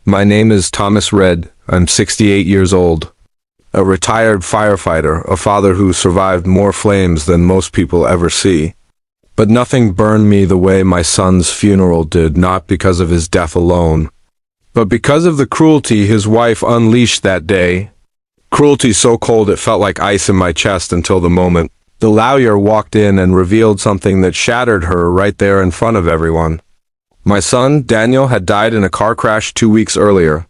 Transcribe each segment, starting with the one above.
My name is Thomas Red. I'm 68 years old. A retired firefighter, a father who survived more flames than most people ever see. But nothing burned me the way my son's funeral did, not because of his death alone, but because of the cruelty his wife unleashed that day. Cruelty so cold it felt like ice in my chest until the moment the lawyer walked in and revealed something that shattered her right there in front of everyone. My son, Daniel, had died in a car crash 2 weeks earlier,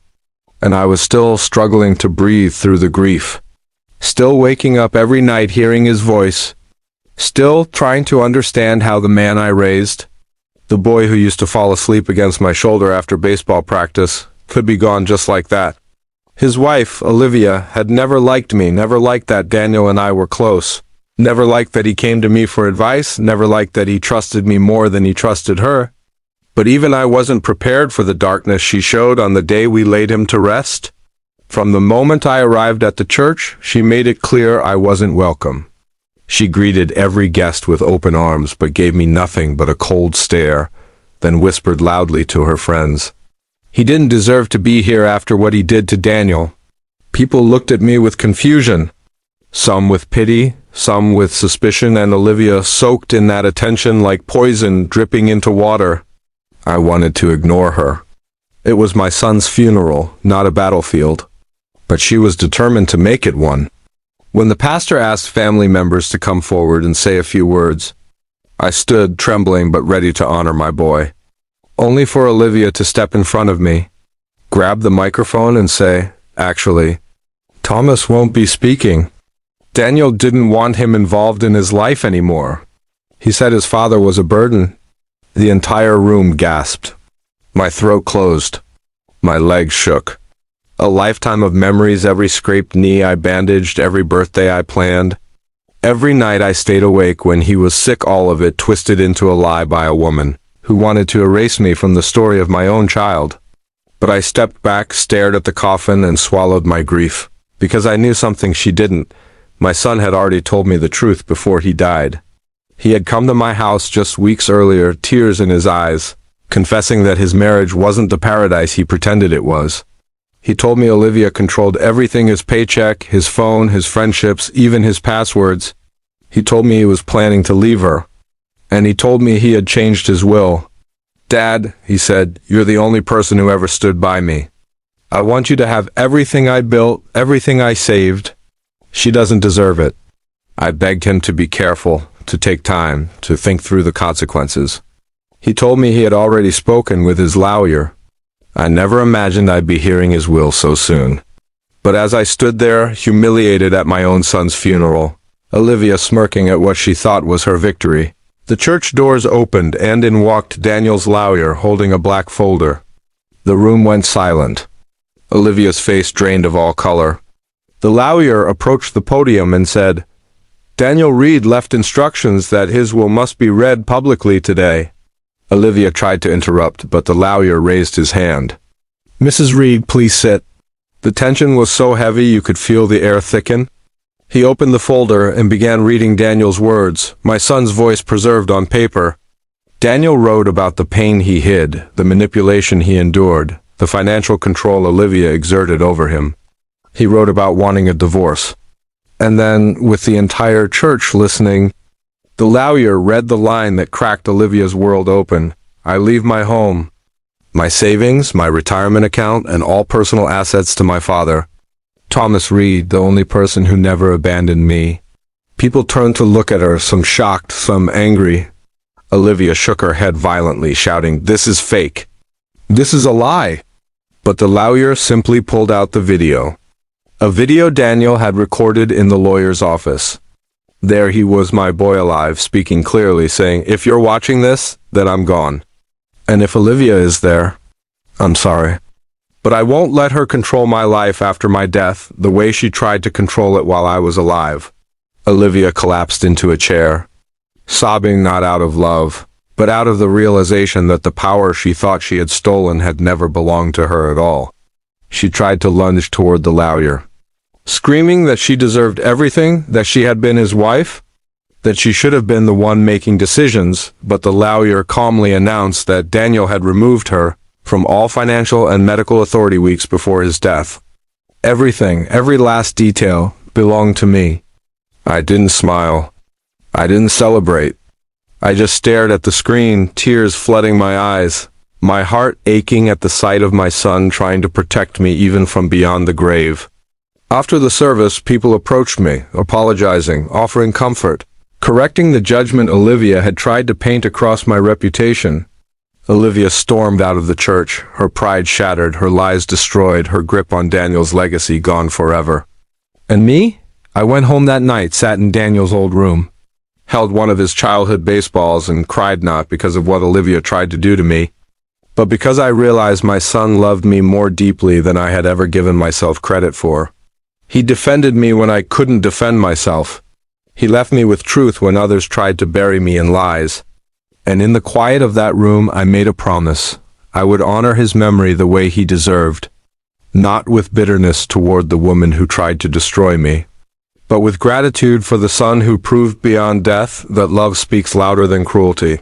and I was still struggling to breathe through the grief. Still waking up every night hearing his voice. Still trying to understand how the man I raised, the boy who used to fall asleep against my shoulder after baseball practice, could be gone just like that. His wife, Olivia, had never liked me, never liked that Daniel and I were close, never liked that he came to me for advice, never liked that he trusted me more than he trusted her. But even I wasn't prepared for the darkness she showed on the day we laid him to rest. From the moment I arrived at the church, she made it clear I wasn't welcome. She greeted every guest with open arms, but gave me nothing but a cold stare, then whispered loudly to her friends. He didn't deserve to be here after what he did to Daniel. People looked at me with confusion, some with pity, some with suspicion, and Olivia soaked in that attention like poison dripping into water. I wanted to ignore her. It was my son's funeral, not a battlefield. But she was determined to make it one. When the pastor asked family members to come forward and say a few words, I stood trembling but ready to honor my boy. Only for Olivia to step in front of me, grab the microphone and say, "Actually, Thomas won't be speaking." Daniel didn't want him involved in his life anymore. He said his father was a burden. The entire room gasped. My throat closed. My legs shook. A lifetime of memories, every scraped knee I bandaged, every birthday I planned. Every night I stayed awake when he was sick, all of it twisted into a lie by a woman who wanted to erase me from the story of my own child. But I stepped back, stared at the coffin, and swallowed my grief, because I knew something she didn't. My son had already told me the truth before he died. He had come to my house just weeks earlier, tears in his eyes, confessing that his marriage wasn't the paradise he pretended it was. He told me Olivia controlled everything: his paycheck, his phone, his friendships, even his passwords. He told me he was planning to leave her. And he told me he had changed his will. "Dad," he said, "you're the only person who ever stood by me. I want you to have everything I built, everything I saved. She doesn't deserve it." I begged him to be careful, to take time, to think through the consequences. He told me he had already spoken with his lawyer. I never imagined I'd be hearing his will so soon. But as I stood there, humiliated at my own son's funeral, Olivia smirking at what she thought was her victory, the church doors opened and in walked Daniel's lawyer holding a black folder. The room went silent. Olivia's face drained of all color. The lawyer approached the podium and said, "Daniel Reed left instructions that his will must be read publicly today." Olivia tried to interrupt, but the lawyer raised his hand. "Mrs. Reed, please sit." The tension was so heavy you could feel the air thicken. He opened the folder and began reading Daniel's words, my son's voice preserved on paper. Daniel wrote about the pain he hid, the manipulation he endured, the financial control Olivia exerted over him. He wrote about wanting a divorce. And then, with the entire church listening, the lawyer read the line that cracked Olivia's world open. "I leave my home, my savings, my retirement account, and all personal assets to my father. Thomas Reed, the only person who never abandoned me." People turned to look at her, some shocked, some angry. Olivia shook her head violently, shouting, "This is fake. This is a lie." But the lawyer simply pulled out the video. A video Daniel had recorded in the lawyer's office. There he was, my boy alive, speaking clearly, saying, "If you're watching this, then I'm gone. And if Olivia is there, I'm sorry. But I won't let her control my life after my death, the way she tried to control it while I was alive." Olivia collapsed into a chair, sobbing not out of love, but out of the realization that the power she thought she had stolen had never belonged to her at all. She tried to lunge toward the lawyer, screaming that she deserved everything, that she had been his wife, that she should have been the one making decisions, but the lawyer calmly announced that Daniel had removed her from all financial and medical authority weeks before his death. Everything, every last detail, belonged to me. I didn't smile. I didn't celebrate. I just stared at the screen, tears flooding my eyes, my heart aching at the sight of my son trying to protect me even from beyond the grave. After the service, people approached me, apologizing, offering comfort, correcting the judgment Olivia had tried to paint across my reputation. Olivia stormed out of the church, her pride shattered, her lies destroyed, her grip on Daniel's legacy gone forever. And me? I went home that night, sat in Daniel's old room, held one of his childhood baseballs and cried not because of what Olivia tried to do to me, but because I realized my son loved me more deeply than I had ever given myself credit for. He defended me when I couldn't defend myself. He left me with truth when others tried to bury me in lies. And in the quiet of that room, I made a promise. I would honor his memory the way he deserved, not with bitterness toward the woman who tried to destroy me, but with gratitude for the son who proved beyond death that love speaks louder than cruelty.